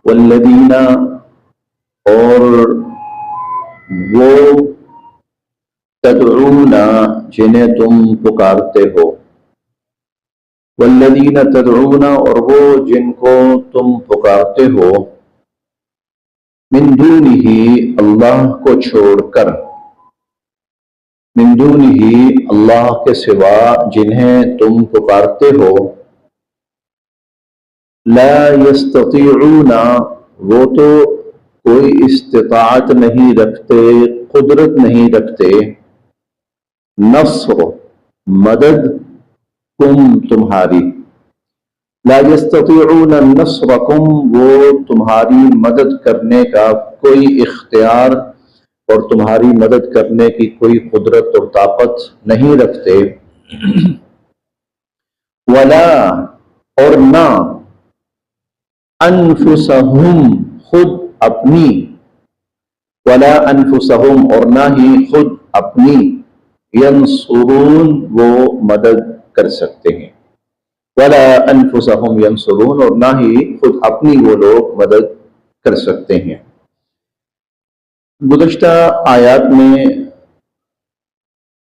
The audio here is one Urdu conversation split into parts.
والذین، اور وہ، تدعون، جنہیں تم پکارتے ہو، والذین تدعون، اور وہ جن کو تم پکارتے ہو، من دونہ، اللہ کو چھوڑ کر، من دونہ، اللہ کے سوا جنہیں تم پکارتے ہو، لا یستطیعون، وہ تو کوئی استطاعت نہیں رکھتے، قدرت نہیں رکھتے، نصر، مدد، کم، تمہاری، لا یستطیعون نصرکم، وہ تمہاری مدد کرنے کا کوئی اختیار اور تمہاری مدد کرنے کی کوئی قدرت اور طاقت نہیں رکھتے، ولا، اور نہ، انفسہم، خود اپنی، ولا انفسہم، اور نہ ہی خود اپنی، ینصرون، وہ مدد کر سکتے ہیں، ولا انفسہم ینصرون، اور نہ ہی خود اپنی وہ لوگ مدد کر سکتے ہیں۔ گزشتہ آیات میں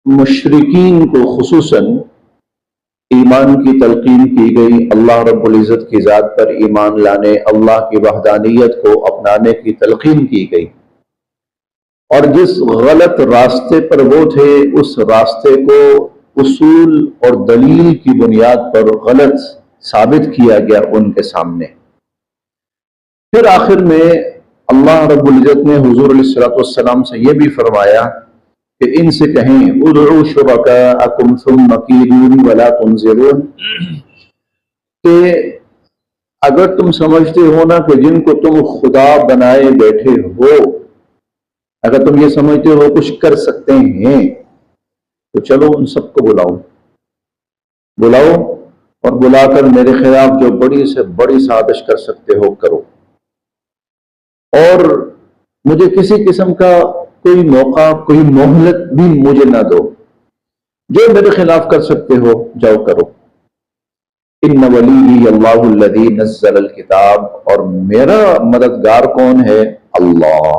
مشرکین کو خصوصاً ایمان کی تلقین کی گئی، اللہ رب العزت کی ذات پر ایمان لانے، اللہ کی وحدانیت کو اپنانے کی تلقین کی گئی، اور جس غلط راستے پر وہ تھے اس راستے کو اصول اور دلیل کی بنیاد پر غلط ثابت کیا گیا ان کے سامنے۔ پھر آخر میں اللہ رب العزت نے حضور علیہ الصلوۃ والسلام سے یہ بھی فرمایا کہ ان سے کہیں ادعوا شرکاءکم ثم کیدونی ولا تنظرون، کہ اگر تم سمجھتے ہو نا کہ جن کو تم خدا بنائے بیٹھے ہو، اگر تم یہ سمجھتے ہو کچھ کر سکتے ہیں تو چلو ان سب کو بلاؤ اور بلا کر میرے خلاف جو بڑی سے بڑی سازش کر سکتے ہو کرو، اور مجھے کسی قسم کا کوئی موقع، کوئی مہلت بھی مجھے نہ دو، جو میرے خلاف کر سکتے ہو جاؤ کرو۔ ان ولی اللہ الذی نزل الکتاب، اور میرا مددگار کون ہے؟ اللہ،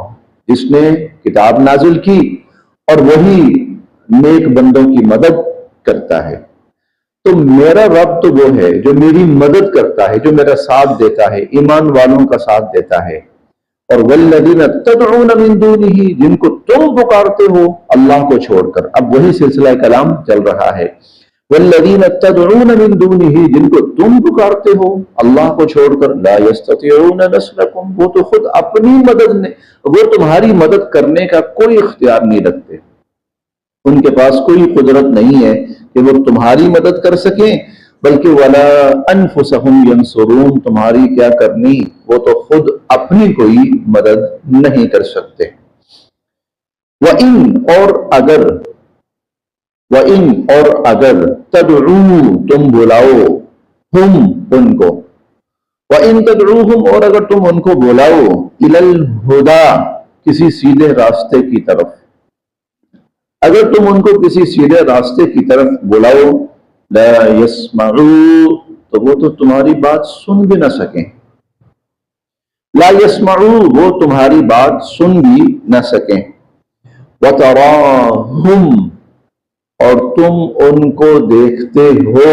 جس نے کتاب نازل کی، اور وہی نیک بندوں کی مدد کرتا ہے۔ تو میرا رب تو وہ ہے جو میری مدد کرتا ہے، جو میرا ساتھ دیتا ہے، ایمان والوں کا ساتھ دیتا ہے، اور والذین تدعون من دونہ، جن کو تم پکارتے ہو اللہ کو چھوڑ کر، اب وہی سلسلہ کلام چل رہا ہے، والذین تدعون من دونہ، جن کو تم پکارتے ہو اللہ کو چھوڑ کر، لا یستطیعون نصرکم، وہ تو خود اپنی مدد نے، وہ تمہاری مدد کرنے کا کوئی اختیار نہیں رکھتے، ان کے پاس کوئی قدرت نہیں ہے کہ وہ تمہاری مدد کر سکیں، بلکہ ولا انفسہم ینصرون، تمہاری کیا کرنی، وہ تو خود اپنی کوئی مدد نہیں کر سکتے۔ وَإِن، اور اگر تدعو، تم بلاؤ، ہم، ان کو، وَإِن تدعوہم، اور اگر تم ان کو بلاؤ، إِلَى الْهُدَى، کسی سیدھے راستے کی طرف، اگر تم ان کو کسی سیدھے راستے کی طرف بلاؤ، لا يسمعوا، تو وہ تو تمہاری بات سن بھی نہ سکیں، لا يسمعوا، وہ تمہاری بات سن بھی نہ سکیں، وتراہم، اور تم ان کو دیکھتے ہو،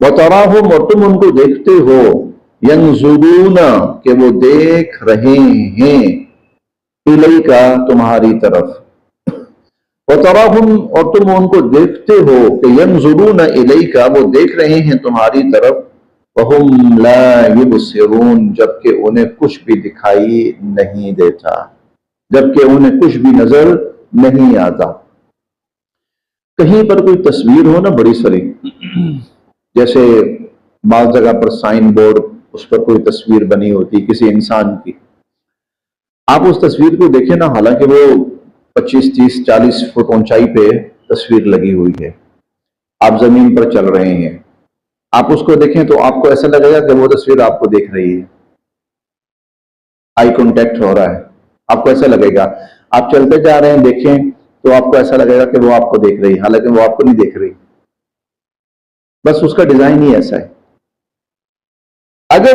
وتراہم، اور تم ان کو دیکھتے ہو، ینظرون، کہ وہ دیکھ رہے ہیں، الیک، تمہاری طرف، وتراہم، اور تم ان کو دیکھتے ہو کہ ینظرون الیک، وہ دیکھ رہے ہیں تمہاری طرف، وہم لا یبصرون، جبکہ انہیں کچھ بھی دکھائی نہیں دیتا، جبکہ انہیں کچھ بھی نظر نہیں آتا۔ کہیں پر کوئی تصویر ہو نا بڑی ساری، جیسے بعض جگہ پر سائن بورڈ، اس پر کوئی تصویر بنی ہوتی کسی انسان کی، آپ اس تصویر کو دیکھیں نا، حالانکہ وہ 25، 30، 40 فٹ اونچائی پہ تصویر لگی ہوئی ہے، آپ زمین پر چل رہے ہیں، آپ اس کو دیکھیں تو آپ کو ایسا لگے گا کہ وہ تصویر آپ کو دیکھ رہی ہے، آئی کانٹیکٹ ہو رہا ہے، آپ کو ایسا لگے گا۔ آپ چلتے جا رہے ہیں، دیکھیں تو آپ کو ایسا لگے گا کہ وہ آپ کو دیکھ رہی ہے، حالانکہ وہ آپ کو نہیں دیکھ رہی، بس اس کا ڈیزائن ہی ایسا ہے۔ اگر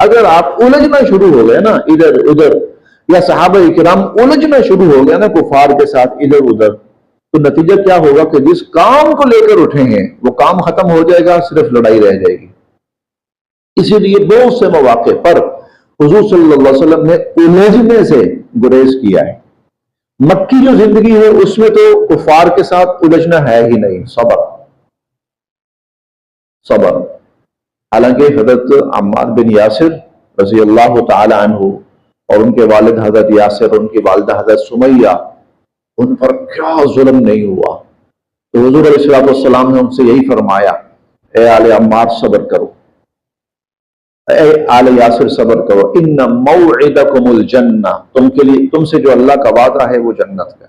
اگر آپ الجھنا شروع ہو گئے نا ادھر ادھر، یا صحابہ کرام الجھنا شروع ہو گیا نا کفار کے ساتھ ادھر ادھر، تو نتیجہ کیا ہوگا کہ جس کام کو لے کر اٹھے ہیں وہ کام ختم ہو جائے گا، صرف لڑائی رہ جائے گی۔ اسی لیے بہت سے مواقع پر حضور صلی اللہ علیہ وسلم نے الجھنے سے گریز کیا ہے۔ مکی جو زندگی ہے اس میں تو کفار کے ساتھ الجھنا ہے ہی نہیں، صبر صبر۔ حالانکہ حضرت عمار بن یاسر رضی اللہ تعالی عنہ اور ان کے والد حضرت یاسر اور ان کی والدہ حضرت سمیہ، ان پر کیا ظلم نہیں ہوا، تو حضور علیہ السلام نے ان سے یہی فرمایا، اے آل عمار صبر کرو، اے آل یاسر صبر کرو، ان موعدکم الجنہ، تم سے جو اللہ کا وعدہ ہے وہ جنت کا،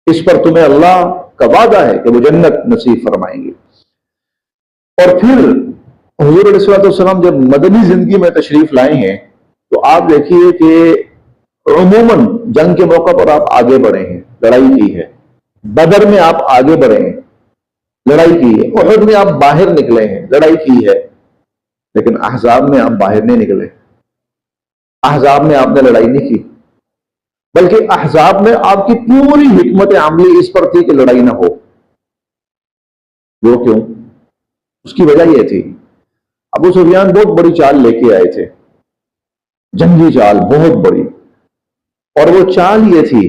اس پر تمہیں اللہ کا وعدہ ہے کہ وہ جنت نصیب فرمائیں گے۔ اور پھر حضور علیہ السلام جب مدنی زندگی میں تشریف لائے ہیں تو آپ دیکھیے کہ عموماً جنگ کے موقع پر آپ آگے بڑھے ہیں، لڑائی کی ہے، بدر میں آپ آگے بڑھے ہیں، لڑائی کی ہے، احد میں آپ باہر نکلے ہیں، لڑائی کی ہے، لیکن احزاب میں آپ باہر نہیں نکلے، احزاب میں آپ نے لڑائی نہیں کی، بلکہ احزاب میں آپ کی پوری حکمت عملی اس پر تھی کہ لڑائی نہ ہو۔ وہ کیوں؟ اس کی وجہ یہ تھی، ابو سفیان بہت بڑی چال لے کے آئے تھے، جنگی چال بہت بڑی، اور وہ چال یہ تھی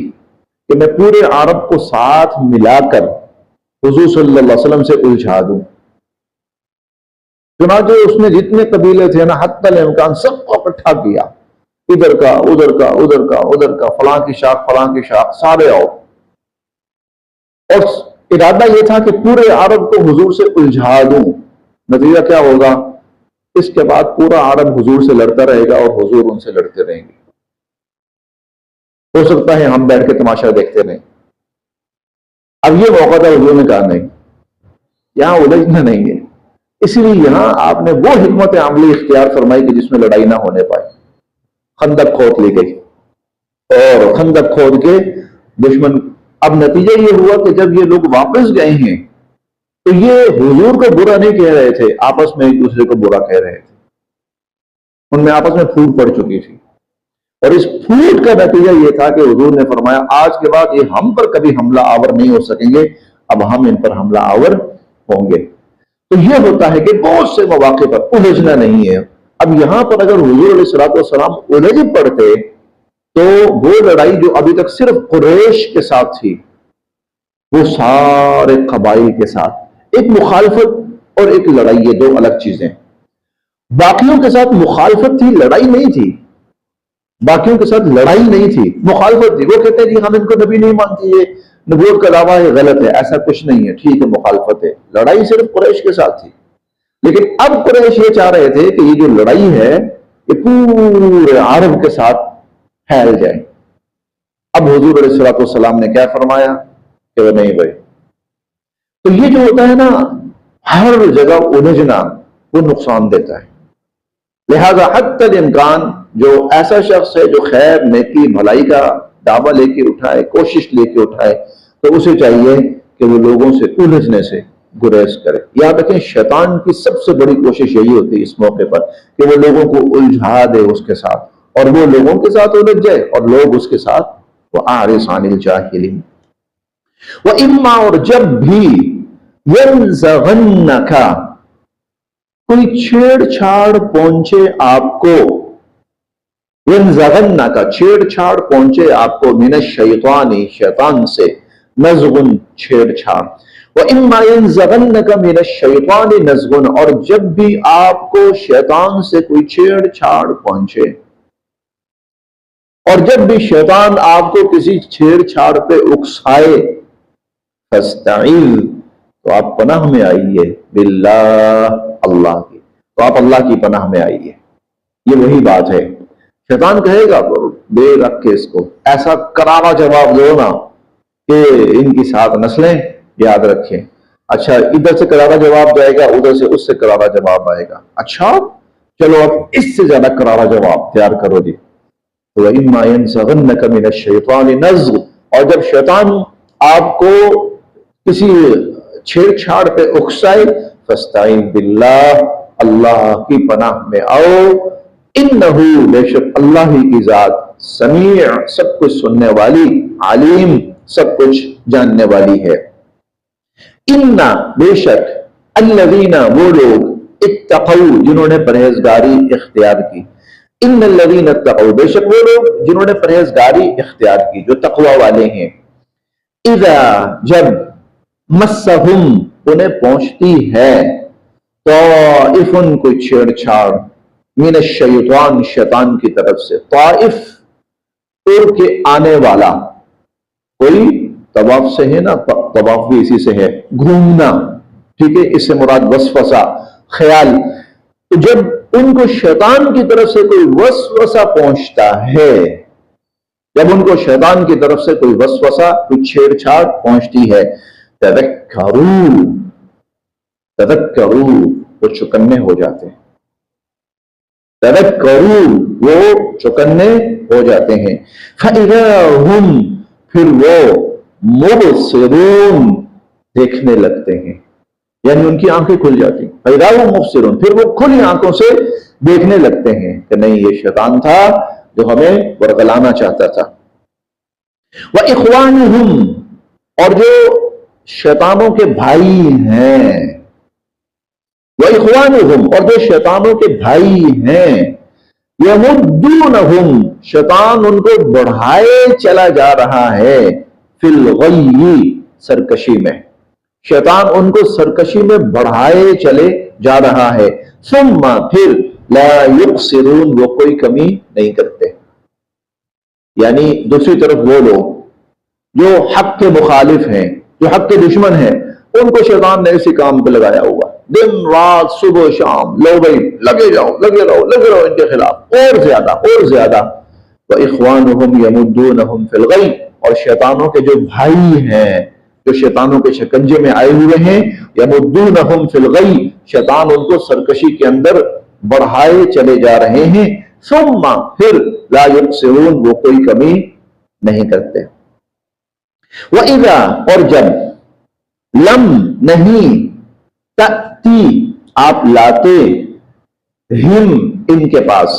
کہ میں پورے عرب کو ساتھ ملا کر حضور صلی اللہ علیہ وسلم سے الجھا دوں۔ چنانچہ اس نے جتنے قبیلے تھے نا حتی الامکان سب کو اکٹھا کیا، ادھر کا ادھر کا ادھر کا ادھر کا، فلاں کی شاخ فلاں کی شاخ، سارے آؤ، اور ارادہ یہ تھا کہ پورے عرب کو حضور سے الجھا دوں۔ نتیجہ کیا ہوگا؟ اس کے بعد پورا عرب حضور سے لڑتا رہے گا اور حضور ان سے لڑتے رہیں گے۔ ہو سکتا ہے ہم بیٹھ کے تماشا دیکھتے رہیں۔ اب یہ موقع تھا، حضور نے کہا نہیں، یہاں الجھنا نہیں ہے، اسی لیے یہاں آپ نے وہ حکمت عملی اختیار فرمائی کہ جس میں لڑائی نہ ہونے پائے۔ خندق کھود لی گئی، اور خندق کھود کے دشمن، اب نتیجہ یہ ہوا کہ جب یہ لوگ واپس گئے ہیں تو یہ حضور کو برا نہیں کہہ رہے تھے، آپس میں ایک دوسرے کو برا کہہ رہے تھے، ان میں آپس میں پھوٹ پڑ چکی تھی، اور اس پھوٹ کا نتیجہ یہ تھا کہ حضور نے فرمایا آج کے بعد یہ ہم پر کبھی حملہ آور نہیں ہو سکیں گے، اب ہم ان پر حملہ آور ہوں گے۔ تو یہ ہوتا ہے کہ بہت سے مواقع پر الجھنا نہیں ہے۔ اب یہاں پر اگر حضور علیہ السلام الجھ پڑتے تو وہ لڑائی جو ابھی تک صرف قریش کے ساتھ تھی، وہ سارے قبائل کے ساتھ، ایک مخالفت اور ایک لڑائی، یہ دو الگ چیزیں۔ باقیوں کے ساتھ مخالفت تھی، لڑائی نہیں تھی، باقیوں کے ساتھ لڑائی نہیں تھی، مخالفت تھی۔ وہ کہتے ہیں جی ہم ان کو نبی نہیں مانتے، یہ نبوت کا دعویٰ ہے، غلط ہے، ایسا کچھ نہیں ہے، ٹھیک ہے مخالفت ہے، لڑائی صرف قریش کے ساتھ تھی۔ لیکن اب قریش یہ چاہ رہے تھے کہ یہ جو لڑائی ہے یہ پورے عرب کے ساتھ پھیل جائے۔ اب حضور علیہ السلام نے کیا فرمایا کہ وہ نہیں بھائی، تو یہ جو ہوتا ہے نا ہر جگہ الجھنا، وہ نقصان دیتا ہے۔ لہذا حتی الامکان جو ایسا شخص ہے جو خیر نیکی بھلائی کا دعویٰ لے کے اٹھائے، کوشش لے کے اٹھائے، تو اسے چاہیے کہ وہ لوگوں سے الجھنے سے گریز کرے۔ یاد رکھیں شیطان کی سب سے بڑی کوشش یہی ہوتی ہے اس موقع پر کہ وہ لوگوں کو الجھا دے اس کے ساتھ، اور وہ لوگوں کے ساتھ الجھ جائے اور لوگ اس کے ساتھ وَأَعْرِضْ عَنِ الْجَاهِلِينَ۔ وَإِمَّا، اور جب بھی يَنزَغَنَّكَ، کوئی چھیڑ چھاڑ پہنچے آپ کو، يَنزَغَنَّكَ، چھیڑ چھاڑ پہنچے آپ کو، مِنَ الشَّيْطَانِ، شیطان سے، نزغن، چھیڑ چھاڑ، وَإِمَّا يَنزَغَنَّكَ مِنَ الشَّيْطَانِ نَزْغٌ، اور جب بھی آپ کو شیطان سے کوئی چھیڑ چھاڑ پہنچے، اور جب بھی شیطان آپ کو کسی چھیڑ چھاڑ پہ اکسائے، فَاسْتَعِذْ، تو آپ پناہ میں آئیے، باللہ، اللہ کی، تو آپ اللہ کی پناہ میں آئیے۔ یہ وہی بات ہے، شیطان کہے گا دے رکھ کے اس کو ایسا کرارا جواب دو نا کہ ان کی سات نسلیں یاد رکھیں۔ اچھا ادھر سے کرارا جواب جائے گا، ادھر سے اس سے کرارا جواب آئے گا، اچھا چلو اب اس سے زیادہ کرارا جواب تیار کرو جی۔ وَإِمَّا يَنزَغَنَّكَ مِنَ الشَّيْطَانِ نَزْغٌ، اور جب شیطان آپ کو کسی چھیڑ چھاڑ پہ اکسائے، فَاسْتَعِذْ بِاللَّهِ، اللہ کی پناہ میں آؤ، انہو بے شک اللہ ہی کی ذات، سمیع سب کچھ سننے والی، علیم سب کچھ جاننے والی ہے۔ انا بے شک الذین وہ لوگ اتقوا جنہوں نے پرہیزگاری اختیار کی، ان الذین اتقوا بے شک وہ لوگ جنہوں نے پرہیزگاری اختیار کی، جو تقوی والے ہیں، اذا جب مسہم انہیں پہنچتی ہے، طائف کوئی چھیڑ چھاڑ، من الشیطان شیطان کی طرف سے، طائف اڑ کے آنے والا، کوئی طواف سے ہے نا، طواف بھی اسی سے ہے، گھومنا، ٹھیک ہے، اس سے مراد وسوسہ خیال، تو جب ان کو شیطان کی طرف سے کوئی وسوسہ پہنچتا ہے، جب ان کو شیطان کی طرف سے کوئی وسوسہ، کوئی چھیڑ چھاڑ پہنچتی ہے، تذکروا وہ چکنے ہو جاتے ہیں، تذکروا وہ چکنے ہو جاتے ہیں، فَإِذَا هُمْ پھر وہ مبصرون دیکھنے لگتے ہیں، یعنی ان کی آنکھیں کھل جاتی ہیں، فَإِذَا هُمْ مبصرون پھر وہ کھلی آنکھوں سے دیکھنے لگتے ہیں کہ نہیں یہ شیطان تھا جو ہمیں ورگلانا چاہتا تھا۔ وَإِخْوَانُهُمْ اور جو شیطانوں کے بھائی ہیں، وَإِخْوَانُهُمْ اور جو شیطانوں کے بھائی ہیں، يَمُدُّونَهُمْ شیطان ان کو بڑھائے چلا جا رہا ہے، فِي الْغَيِّ سرکشی میں، شیطان ان کو سرکشی میں بڑھائے چلے جا رہا ہے، ثُمَّ پھر لَا يُقْصِرُونَ وہ کوئی کمی نہیں کرتے، یعنی دوسری طرف وہ لوگ جو حق کے مخالف ہیں، جو حق کے دشمن ہیں، ان کو شیطان نے اسی کام پہ لگایا ہوا، دن رات صبح شام، لو بھائی لگے جاؤ لگے رہو ان کے خلاف، اور زیادہ اور زیادہ۔ وَإِخْوَانُهُمْ يَمُدُّونَهُمْ فِي الْغَيِّ اور شیطانوں کے جو بھائی ہیں، جو شیطانوں کے شکنجے میں آئے ہوئے ہیں، يَمُدُّونَهُمْ فِي الْغَيِّ شیطان ان کو سرکشی کے اندر بڑھائے چلے جا رہے ہیں، ثُمَّ پھر لَا يُقْصِرُونَ وہ کوئی کمی نہیں کرتے۔ وَإِذَا اور جب لم نہیں تأتی آپ لاتے ہم ان کے پاس،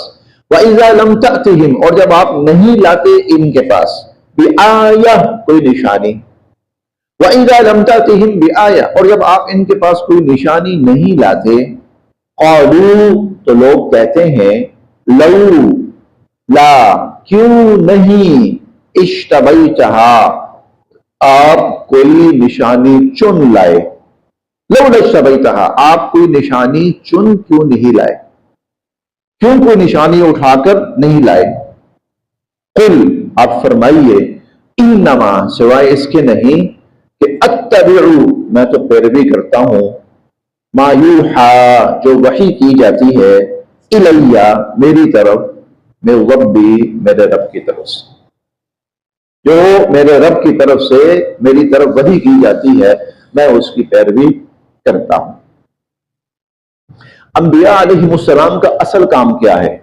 وَإِذَا لَمْ تَأْتِهِمْ اور جب آپ نہیں لاتے ان کے پاس، بِآیَہ کوئی نشانی، وَإِذَا لَمْ تَأْتِهِمْ بِآیَہ اور جب آپ ان کے پاس کوئی نشانی نہیں لاتے، قالوا تو لوگ کہتے ہیں، لو لا کیوں نہیں، اشتبیتہا آپ کوئی نشانی چن لائے، لولا اشتبیتہا آپ کوئی نشانی چن کیوں نہیں لائے، کیوں کوئی نشانی اٹھا کر نہیں لائے، قل آپ فرمائیے، انما سوائے اس کے نہیں کہ اتبعو میں تو پیروی کرتا ہوں، ما یوحا جو وحی کی جاتی ہے، الیہ میری طرف، من ربی میرے رب کی طرف سے، جو میرے رب کی طرف سے میری طرف وحی کی جاتی ہے میں اس کی پیروی کرتا ہوں۔ انبیاء علیہ السلام کا اصل کام کیا ہے؟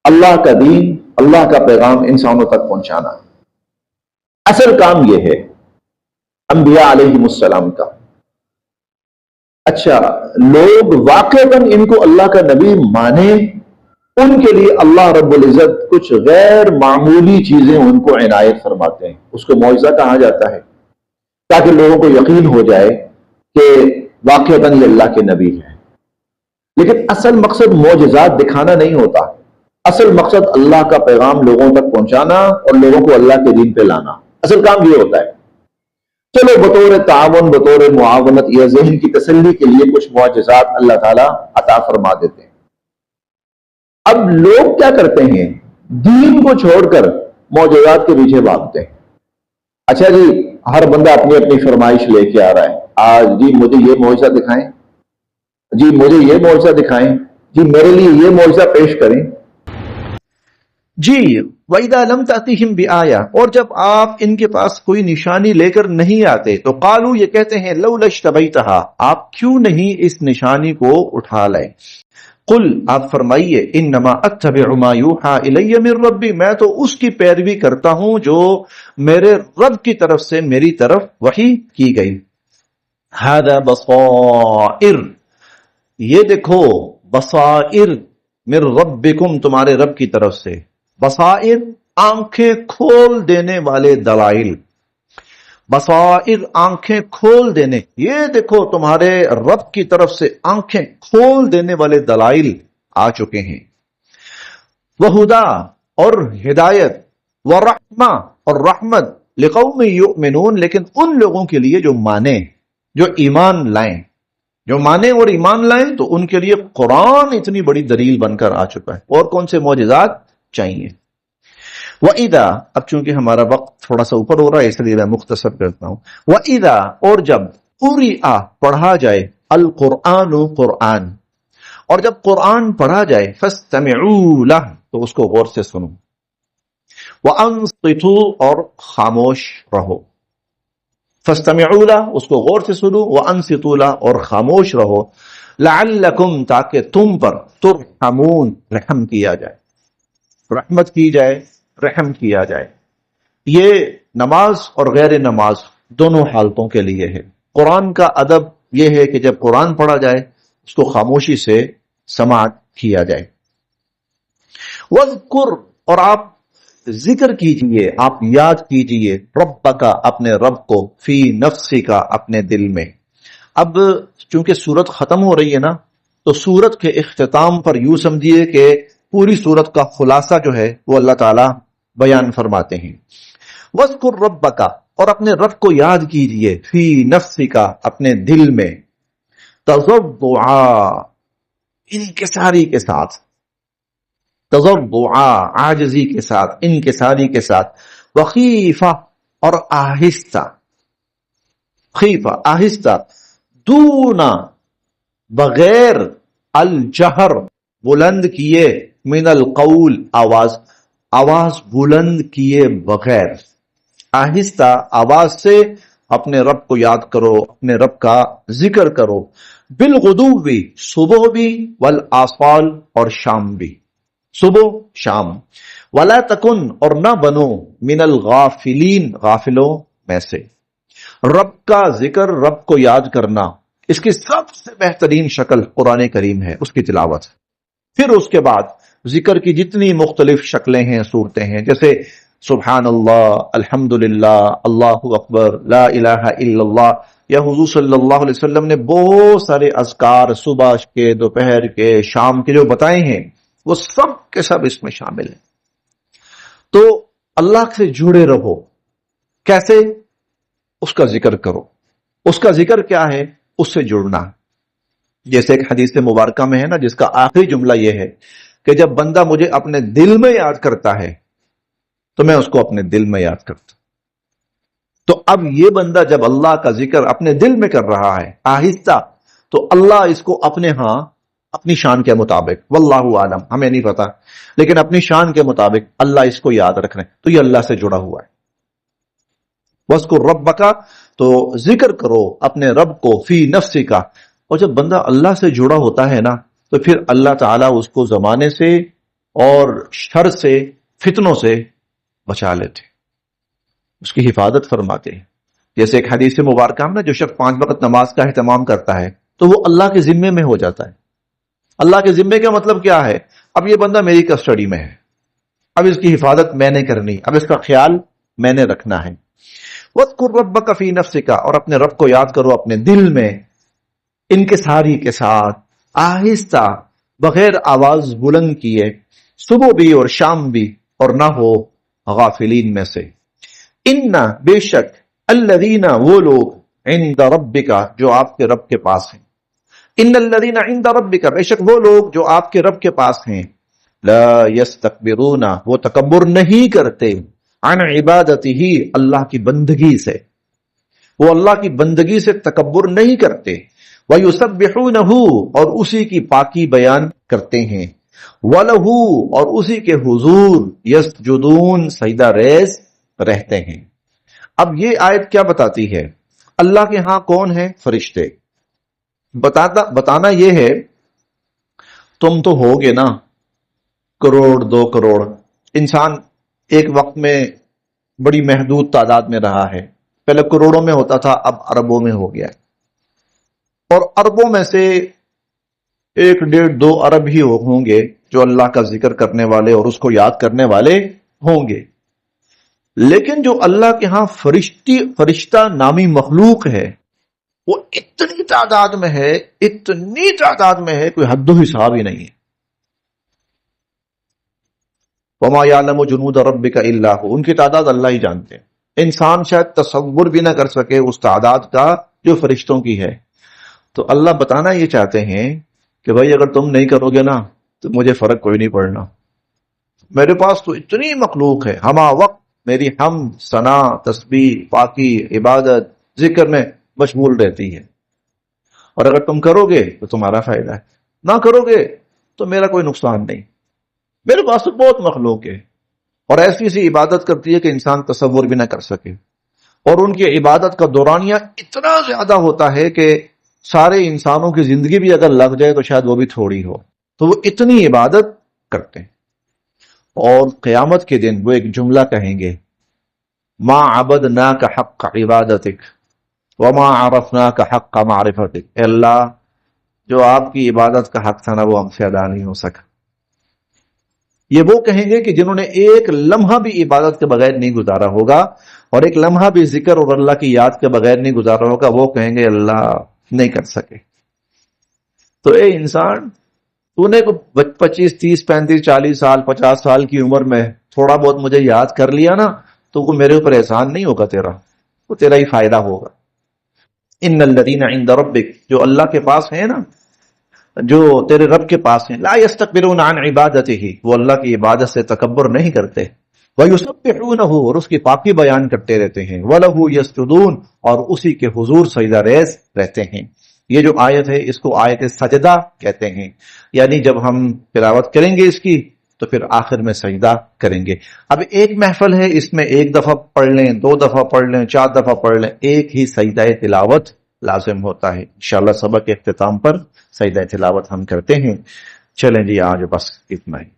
اللہ کا دین، اللہ کا پیغام انسانوں تک پہنچانا، اصل کام یہ ہے انبیاء علیہ السلام کا۔ اچھا، لوگ واقعتاً ان کو اللہ کا نبی مانے، ان کے لیے اللہ رب العزت کچھ غیر معمولی چیزیں ان کو عنایت فرماتے ہیں، اس کو معجزہ کہا جاتا ہے، تاکہ لوگوں کو یقین ہو جائے کہ واقعتاً یہ اللہ کے نبی ہے۔ لیکن اصل مقصد معجزات دکھانا نہیں ہوتا، اصل مقصد اللہ کا پیغام لوگوں تک پہنچانا اور لوگوں کو اللہ کے دین پہ لانا، اصل کام یہ ہوتا ہے۔ چلو بطور تعاون، بطور معاونت یا ذہن کی تسلی کے لیے کچھ معجزات اللہ تعالیٰ عطا فرما دیتے ہیں۔ اب لوگ کیا کرتے ہیں؟ دین کو چھوڑ کر معجزات کے پیچھے بھاگتے ہیں۔ اچھا جی، ہر بندہ اپنی اپنی فرمائش لے کے آ رہا ہے، آج جی مجھے یہ معجزہ دکھائیں، جی مجھے یہ معجزہ دکھائیں، جی میرے لیے یہ معجزہ پیش کریں جی۔ وَإِذَا لَمْ تَأْتِهِمْ بِآیَةٍ اور جب آپ ان کے پاس کوئی نشانی لے کر نہیں آتے تو قالوا یہ کہتے ہیں، لولا اشتبیتہا آپ کیوں نہیں اس نشانی کو اٹھا لائے، قل آپ فرمائیے، انما اتبع ما یوحا الی من ربی میں تو اس کی پیروی کرتا ہوں جو میرے رب کی طرف سے میری طرف وحی کی گئی، ھذا بصائر یہ دیکھو بصائر من ربکم، تمہارے رب کی طرف سے، بصائر آنکھیں کھول دینے والے دلائل، بصائر آنکھیں کھول دینے، یہ دیکھو تمہارے رب کی طرف سے آنکھیں کھول دینے والے دلائل آ چکے ہیں، وہدا اور ہدایت، ورحمہ اور رحمت، لقوم یؤمنون لیکن ان لوگوں کے لیے جو مانیں، جو ایمان لائیں، جو مانیں اور ایمان لائیں، تو ان کے لیے قرآن اتنی بڑی دلیل بن کر آ چکا ہے، اور کون سے معجزات چاہیے۔ وَإِذَا، اب چونکہ ہمارا وقت تھوڑا سا اوپر ہو رہا ہے اس لیے میں مختصر کرتا ہوں، وَإِذَا اور جب قُرِئَ پڑھا جائے، القرآن قرآن، اور جب قرآن پڑھا جائے، فَاسْتَمِعُوا لَهُ تو اس کو غور سے سنو، وَأَنصِتُوا اور خاموش رہو، فَاسْتَمِعُوا لَهُ اس کو غور سے سنو، وَأَنصِتُوا لَهُ اور خاموش رہو، لَعَلَّكُمْ تاکہ تم پر ترحمون رحم کیا جائے، رحمت کی جائے، رحم کیا جائے۔ یہ نماز اور غیر نماز دونوں حالتوں کے لیے ہے۔ قرآن کا ادب یہ ہے کہ جب قرآن پڑھا جائے اس کو خاموشی سے سماعت کیا جائے۔ وَاذْكُرْ اور آپ ذکر کیجئے، آپ یاد کیجئے، ربک اپنے رب کو، فی نفسک اپنے دل میں۔ اب چونکہ سورت ختم ہو رہی ہے نا، تو سورت کے اختتام پر یوں سمجھیے کہ پوری سورت کا خلاصہ جو ہے وہ اللہ تعالی بیان فرماتے ہیں۔ وَاذْكُرْ رَبَّكَ اور اپنے رب کو یاد کیجئے، فی نفسک اپنے دل میں، تضرعا انکساری کے ساتھ، تضرعا عاجزی کے ساتھ، انکساری کے ساتھ، وخیفہ اور آہستہ، خیفہ آہستہ، دونا بغیر، الجہر بلند کیے، من القول آواز بلند کیے بغیر، آہستہ آواز سے اپنے رب کو یاد کرو، اپنے رب کا ذکر کرو، بالغدو بھی صبح بھی، والآصال اور شام بھی، صبح شام، ولا تکن اور نہ بنو، من الغافلین غافلوں میں سے۔ رب کا ذکر، رب کو یاد کرنا، اس کی سب سے بہترین شکل قرآن کریم ہے، اس کی تلاوت۔ پھر اس کے بعد ذکر کی جتنی مختلف شکلیں ہیں، صورتیں ہیں، جیسے سبحان اللہ، الحمدللہ، اللہ اکبر، لا الہ الا اللہ، یا حضور صلی اللہ علیہ وسلم نے بہت سارے اذکار صبح کے، دوپہر کے، شام کے جو بتائے ہیں، وہ سب کے سب اس میں شامل ہیں۔ تو اللہ سے جڑے رہو، کیسے؟ اس کا ذکر کرو۔ اس کا ذکر کیا ہے؟ اس سے جڑنا۔ جیسے ایک حدیث مبارکہ میں ہے نا، جس کا آخری جملہ یہ ہے کہ جب بندہ مجھے اپنے دل میں یاد کرتا ہے تو میں اس کو اپنے دل میں یاد کرتا۔ تو اب یہ بندہ جب اللہ کا ذکر اپنے دل میں کر رہا ہے آہستہ، تو اللہ اس کو اپنے ہاں اپنی شان کے مطابق، واللہ عالم، ہمیں نہیں پتا، لیکن اپنی شان کے مطابق اللہ اس کو یاد رکھ رہے ہیں، تو یہ اللہ سے جڑا ہوا ہے۔ وَاذْكُرْ رَبَّكَ تو ذکر کرو اپنے رب کو، فی نفسک، اور جب بندہ اللہ سے جڑا ہوتا ہے نا، تو پھر اللہ تعالیٰ اس کو زمانے سے اور شر سے، فتنوں سے بچا لیتے، اس کی حفاظت فرماتے ہیں۔ جیسے ایک حدیث مبارکہ میں، جو شخص 5 وقت نماز کا اہتمام کرتا ہے تو وہ اللہ کے ذمے میں ہو جاتا ہے۔ اللہ کے ذمے کا مطلب کیا ہے؟ اب یہ بندہ میری کسٹڈی میں ہے، اب اس کی حفاظت میں نے کرنی، اب اس کا خیال میں نے رکھنا ہے۔ وَاذْكُرْ رَبَّكَ فِي نَفْسِكَ اور اپنے رب کو یاد کرو اپنے دل میں، انکساری کے ساتھ، آہستہ، بغیر آواز بلند کیے، صبح بھی اور شام بھی، اور نہ ہو غافلین میں سے۔ اِنَّ بے شک، الذین وہ لوگ، عند ربک جو آپ کے رب کے پاس ہیں، ان الذین عند ربک بے شک وہ لوگ جو آپ کے رب کے پاس ہیں، لا یستکبرون وہ تکبر نہیں کرتے، عن عبادتہ اللہ کی بندگی سے، وہ اللہ کی بندگی سے تکبر نہیں کرتے، وَيُسَبِّحُونَهُ اور اسی کی پاکی بیان کرتے ہیں، وَلَهُ اور اسی کے حضور، یسجدون سجدہ ریز رہتے ہیں۔ اب یہ آیت کیا بتاتی ہے؟ اللہ کے ہاں کون ہے؟ فرشتے۔ بتانا یہ ہے، تم تو ہوگے نا کروڑ 2 کروڑ، انسان ایک وقت میں بڑی محدود تعداد میں رہا ہے، پہلے کروڑوں میں ہوتا تھا، اب اربوں میں ہو گیا ہے، اور اربوں میں سے 1 1.5 2 ارب ہی ہوں گے جو اللہ کا ذکر کرنے والے اور اس کو یاد کرنے والے ہوں گے. لیکن جو اللہ کے ہاں فرشتہ نامی مخلوق ہے وہ اتنی تعداد میں ہے، اتنی تعداد میں ہے، کوئی حد و حساب ہی نہیں ہے. وما یعلم جنود ربک الا هو، ان کی تعداد اللہ ہی جانتے ہیں. انسان شاید تصور بھی نہ کر سکے اس تعداد کا جو فرشتوں کی ہے. تو اللہ بتانا یہ چاہتے ہیں کہ بھائی اگر تم نہیں کرو گے نا تو مجھے فرق کوئی نہیں پڑنا، میرے پاس تو اتنی مخلوق ہے ہما وقت میری ہم ثنا تسبیح پاکی عبادت ذکر میں مشغول رہتی ہے، اور اگر تم کرو گے تو تمہارا فائدہ ہے، نہ کرو گے تو میرا کوئی نقصان نہیں. میرے پاس تو بہت مخلوق ہے اور ایسی سی عبادت کرتی ہے کہ انسان تصور بھی نہ کر سکے، اور ان کی عبادت کا دورانیہ اتنا زیادہ ہوتا ہے کہ سارے انسانوں کی زندگی بھی اگر لگ جائے تو شاید وہ بھی تھوڑی ہو. تو وہ اتنی عبادت کرتے ہیں. اور قیامت کے دن وہ ایک جملہ کہیں گے، ما عبدناک حق عبادتک وما عرفناک حق معرفتک. اے اللہ جو آپ کی عبادت کا حق تھا نا وہ ہم سے ادا نہیں ہو سکا. یہ وہ کہیں گے کہ جنہوں نے ایک لمحہ بھی عبادت کے بغیر نہیں گزارا ہوگا اور ایک لمحہ بھی ذکر اور اللہ کی یاد کے بغیر نہیں گزارا ہوگا، وہ کہیں گے اللہ نہیں کر سکے. تو اے انسان، تو نے 25 30 35 40 سال 50 سال کی عمر میں تھوڑا بہت مجھے یاد کر لیا نا تو وہ میرے اوپر احسان نہیں ہوگا تیرا، وہ تیرا ہی فائدہ ہوگا. ان الذین عند ربک، جو اللہ کے پاس ہیں نا، جو تیرے رب کے پاس ہیں، لا یستکبرون عن عبادتہ، وہ اللہ کی عبادت سے تکبر نہیں کرتے، وَيُسَبِّحُونَهُ، اور اس کی پاکی بیان کرتے رہتے ہیں، وَلَهُ يَسْجُدُونَ، اور اسی کے حضور سجدہ ریز رہتے ہیں. یہ جو آیت ہے اس کو آیت سجدہ کہتے ہیں، یعنی جب ہم تلاوت کریں گے اس کی تو پھر آخر میں سجدہ کریں گے. اب ایک محفل ہے، اس میں 1 دفعہ پڑھ لیں، 2 دفعہ پڑھ لیں، 4 دفعہ پڑھ لیں، ایک ہی سجدہ تلاوت لازم ہوتا ہے. انشاءاللہ سبق کے اختتام پر سجدہ تلاوت ہم کرتے ہیں. چلیں جی آج بس اتنا ہی.